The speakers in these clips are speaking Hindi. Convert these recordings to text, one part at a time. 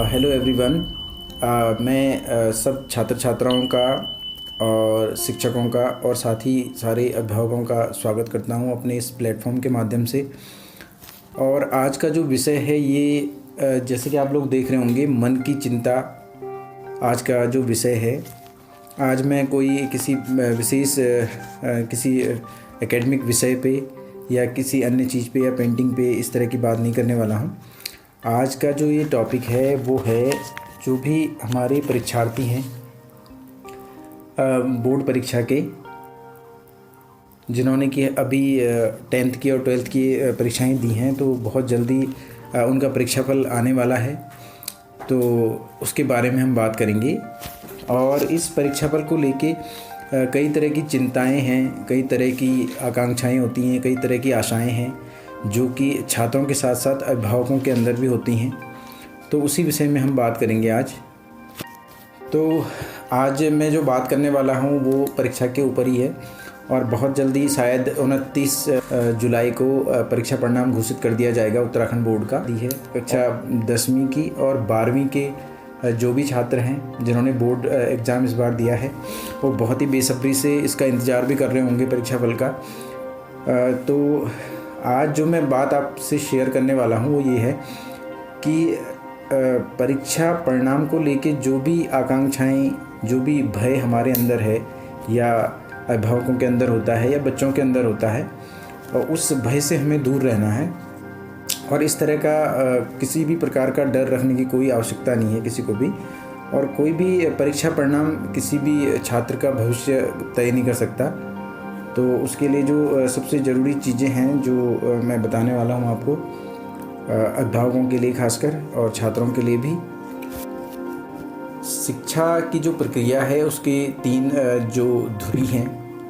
Hello everyone. मैं सब छात्र छात्राओं का और शिक्षकों का और साथ ही सारे अभिभावकों का स्वागत करता हूं अपने इस प्लेटफॉर्म के माध्यम से। और आज का जो विषय है ये जैसे कि आप लोग देख रहे होंगे, मन की चिंता आज का जो विषय है। आज मैं कोई किसी विशेष किसी एकेडमिक विषय पे या किसी अन्य चीज़ पे या पेंटिंग पे इस तरह की बात नहीं करने वाला हूँ। आज का जो ये टॉपिक है वो है जो भी हमारे परीक्षार्थी हैं बोर्ड परीक्षा के, जिन्होंने कि अभी 10th की और 12th की परीक्षाएं दी हैं, तो बहुत जल्दी उनका परीक्षाफल आने वाला है, तो उसके बारे में हम बात करेंगे। और इस परीक्षाफल को लेके कई तरह की चिंताएं हैं, कई तरह की आकांक्षाएं होती हैं, कई तरह की आशाएं हैं जो कि छात्रों के साथ साथ अभिभावकों के अंदर भी होती हैं। तो उसी विषय में हम बात करेंगे आज। तो आज मैं जो बात करने वाला हूँ वो परीक्षा के ऊपर ही है, और बहुत जल्दी शायद 29 जुलाई को परीक्षा परिणाम घोषित कर दिया जाएगा उत्तराखंड बोर्ड का। दी है कक्षा 10वीं की और 12वीं के जो भी छात्र हैं जिन्होंने बोर्ड एग्ज़ाम इस बार दिया है, वो बहुत ही बेसब्री से इसका इंतज़ार भी कर रहे होंगे परीक्षाफल का। तो आज जो मैं बात आपसे शेयर करने वाला हूँ वो ये है कि परीक्षा परिणाम को लेके जो भी आकांक्षाएं, जो भी भय हमारे अंदर है या अभिभावकों के अंदर होता है या बच्चों के अंदर होता है, और उस भय से हमें दूर रहना है। और इस तरह का किसी भी प्रकार का डर रखने की कोई आवश्यकता नहीं है किसी को भी। और कोई भी परीक्षा परिणाम किसी भी छात्र का भविष्य तय नहीं कर सकता। तो उसके लिए जो सबसे ज़रूरी चीज़ें हैं जो मैं बताने वाला हूँ आपको, अभिभावकों के लिए खासकर और छात्रों के लिए भी। शिक्षा की जो प्रक्रिया है उसके 3 जो धुरी हैं,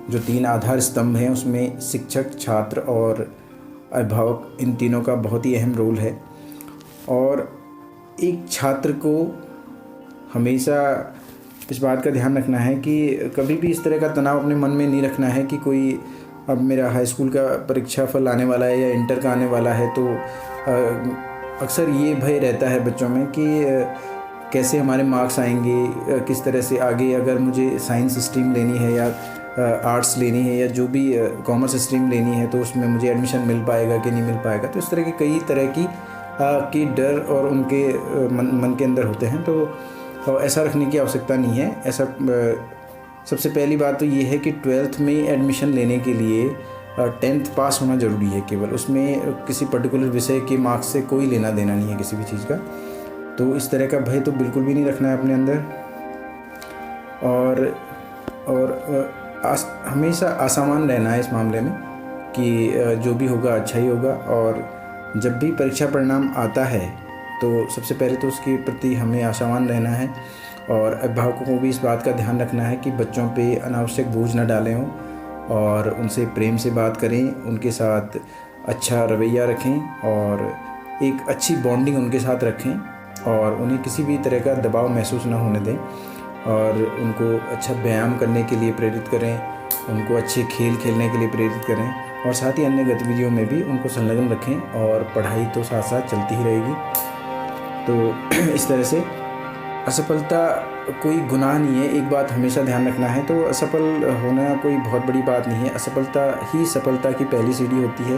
जो 3 आधार स्तंभ हैं, उसमें शिक्षक, छात्र और अभिभावक, इन तीनों का बहुत ही अहम रोल है। और एक छात्र को हमेशा इस बात का ध्यान रखना है कि कभी भी इस तरह का तनाव अपने मन में नहीं रखना है कि कोई अब मेरा हाई स्कूल का परीक्षा फल आने वाला है या इंटर का आने वाला है। तो अक्सर ये भय रहता है बच्चों में कि कैसे हमारे मार्क्स आएंगे, किस तरह से आगे, अगर मुझे साइंस स्ट्रीम लेनी है या आर्ट्स लेनी है या जो भी कॉमर्स स्ट्रीम लेनी है, तो उसमें मुझे एडमिशन मिल पाएगा कि नहीं मिल पाएगा। तो इस तरह के कई तरह की डर और उनके मन के अंदर होते हैं। तो ऐसा रखने की आवश्यकता नहीं है। ऐसा सबसे पहली बात तो ये है कि 12th में एडमिशन लेने के लिए 10th पास होना ज़रूरी है केवल। उसमें किसी पर्टिकुलर विषय के मार्क्स से कोई लेना देना नहीं है किसी भी चीज़ का। तो इस तरह का भय तो बिल्कुल भी नहीं रखना है अपने अंदर। और हमेशा आसामान रहना है इस मामले में कि जो भी होगा अच्छा ही होगा। और जब भी परीक्षा परिणाम आता है तो सबसे पहले तो उसके प्रति हमें आशावान रहना है, और अभिभावकों को भी इस बात का ध्यान रखना है कि बच्चों पे अनावश्यक बोझ न डालें हों, और उनसे प्रेम से बात करें, उनके साथ अच्छा रवैया रखें और एक अच्छी बॉन्डिंग उनके साथ रखें, और उन्हें किसी भी तरह का दबाव महसूस न होने दें। और उनको अच्छा व्यायाम करने के लिए प्रेरित करें, उनको अच्छे खेल खेलने के लिए प्रेरित करें, और साथ ही अन्य गतिविधियों में भी उनको संलग्न रखें। और पढ़ाई तो साथ साथ चलती ही रहेगी। तो इस तरह से असफलता कोई गुनाह नहीं है, एक बात हमेशा ध्यान रखना है। तो असफल होना कोई बहुत बड़ी बात नहीं है। असफलता ही सफलता की पहली सीढ़ी होती है,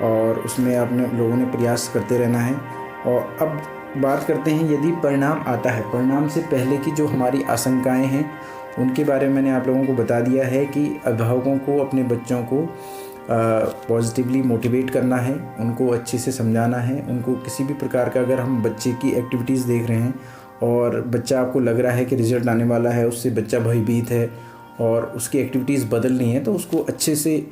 और उसमें आपने लोगों ने प्रयास करते रहना है। और अब बात करते हैं, यदि परिणाम आता है, परिणाम से पहले की जो हमारी आशंकाएं हैं उनके बारे में मैंने आप लोगों को बता दिया है कि अभिभावकों को अपने बच्चों को पॉजिटिवली मोटिवेट करना है, उनको अच्छे से समझाना है। उनको किसी भी प्रकार का, अगर हम बच्चे की एक्टिविटीज़ देख रहे हैं और बच्चा आपको लग रहा है कि रिज़ल्ट आने वाला है, उससे बच्चा भयभीत है और उसकी एक्टिविटीज़ बदल रही हैं, तो उसको अच्छे से,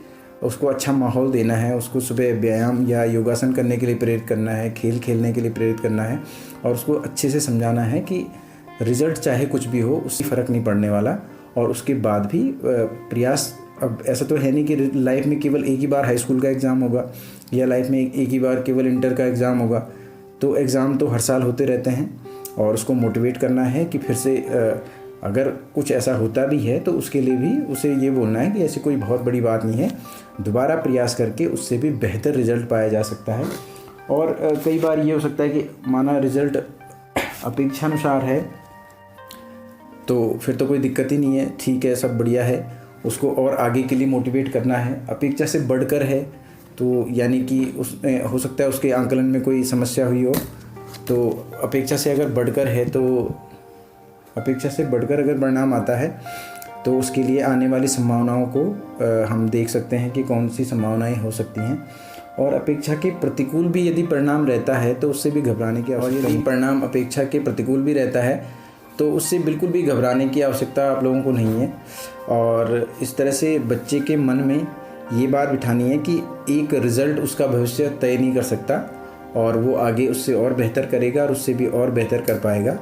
उसको अच्छा माहौल देना है। उसको सुबह व्यायाम या योगासन करने के लिए प्रेरित करना है, खेल खेलने के लिए प्रेरित करना है, और उसको अच्छे से समझाना है कि रिज़ल्ट चाहे कुछ भी हो उससे फ़र्क नहीं पड़ने वाला। और उसके बाद भी प्रयास, अब ऐसा तो है नहीं कि लाइफ में केवल एक ही बार हाई स्कूल का एग्ज़ाम होगा या लाइफ में एक ही बार केवल इंटर का एग्ज़ाम होगा। तो एग्ज़ाम तो हर साल होते रहते हैं, और उसको मोटिवेट करना है कि फिर से अगर कुछ ऐसा होता भी है तो उसके लिए भी उसे ये बोलना है कि ऐसी कोई बहुत बड़ी बात नहीं है, दोबारा प्रयास करके उससे भी बेहतर रिज़ल्ट पाया जा सकता है। और कई बार ये हो सकता है कि माना रिज़ल्ट अपेक्षानुसार है तो फिर तो कोई दिक्कत ही नहीं है, ठीक है, सब बढ़िया है। उसको और आगे के लिए मोटिवेट करना है। अपेक्षा से बढ़कर है तो यानी कि हो सकता है उसके आंकलन में कोई समस्या हुई हो, तो अपेक्षा से अगर बढ़कर है तो अपेक्षा से बढ़कर अगर परिणाम आता है तो उसके लिए आने वाली संभावनाओं को हम देख सकते हैं कि कौन सी संभावनाएं हो सकती हैं। और अपेक्षा के प्रतिकूल भी यदि परिणाम रहता है तो उससे भी घबराने की आवश्यकता, यदि परिणाम अपेक्षा के प्रतिकूल भी रहता है तो उससे बिल्कुल भी घबराने की आवश्यकता आप लोगों को नहीं है। और इस तरह से बच्चे के मन में ये बात बिठानी है कि एक रिज़ल्ट उसका भविष्य तय नहीं कर सकता और वो आगे उससे और बेहतर करेगा और उससे भी और बेहतर कर पाएगा,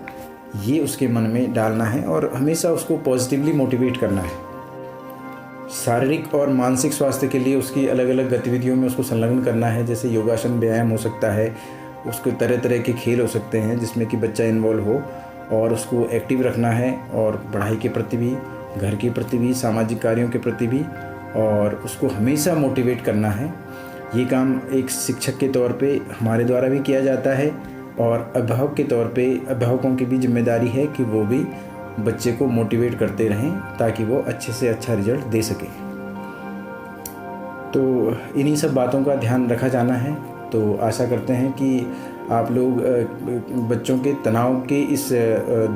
ये उसके मन में डालना है और हमेशा उसको पॉजिटिवली मोटिवेट करना है। शारीरिक और मानसिक स्वास्थ्य के लिए उसकी अलग अलग गतिविधियों में उसको संलग्न करना है, जैसे योगासन, व्यायाम हो सकता है, उसको तरह तरह के खेल हो सकते हैं जिसमें कि बच्चा इन्वॉल्व हो और उसको एक्टिव रखना है, और पढ़ाई के प्रति भी, घर के प्रति भी, सामाजिक कार्यों के प्रति भी, और उसको हमेशा मोटिवेट करना है। ये काम एक शिक्षक के तौर पे हमारे द्वारा भी किया जाता है और अभिभावक के तौर पे अभिभावकों की भी जिम्मेदारी है कि वो भी बच्चे को मोटिवेट करते रहें ताकि वो अच्छे से अच्छा रिजल्ट दे सके। तो इन्हीं सब बातों का ध्यान रखा जाना है। तो आशा करते हैं कि आप लोग बच्चों के तनाव के इस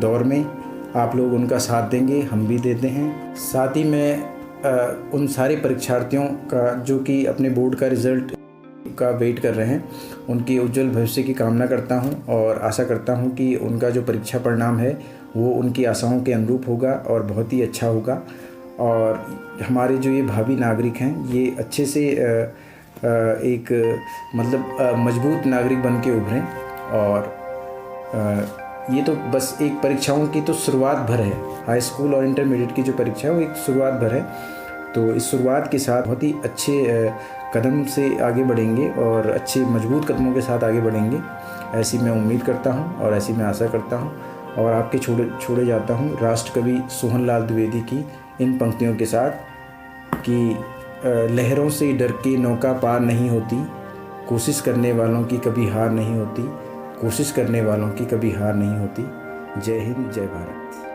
दौर में आप लोग उनका साथ देंगे, हम भी देते हैं। साथ ही मैं उन सारे परीक्षार्थियों का जो कि अपने बोर्ड का रिज़ल्ट का वेट कर रहे हैं, उनकी उज्जवल भविष्य की कामना करता हूं और आशा करता हूं कि उनका जो परीक्षा परिणाम है वो उनकी आशाओं के अनुरूप होगा और बहुत ही अच्छा होगा। और हमारे जो ये भावी नागरिक हैं ये अच्छे से एक मजबूत नागरिक बन के उभरें। और ये तो बस एक परीक्षाओं की तो शुरुआत भर है। हाई स्कूल और इंटरमीडिएट की जो परीक्षा है वो एक शुरुआत भर है। तो इस शुरुआत के साथ बहुत ही अच्छे कदम से आगे बढ़ेंगे और अच्छे मजबूत कदमों के साथ आगे बढ़ेंगे, ऐसी मैं उम्मीद करता हूँ और ऐसी मैं आशा करता हूँ। और आपके छोड़े जाता हूँ राष्ट्रकवि सोहनलाल द्विवेदी की इन पंक्तियों के साथ कि लहरों से डर के नौका पार नहीं होती, कोशिश करने वालों की कभी हार नहीं होती, कोशिश करने वालों की कभी हार नहीं होती। जय हिंद, जय भारत।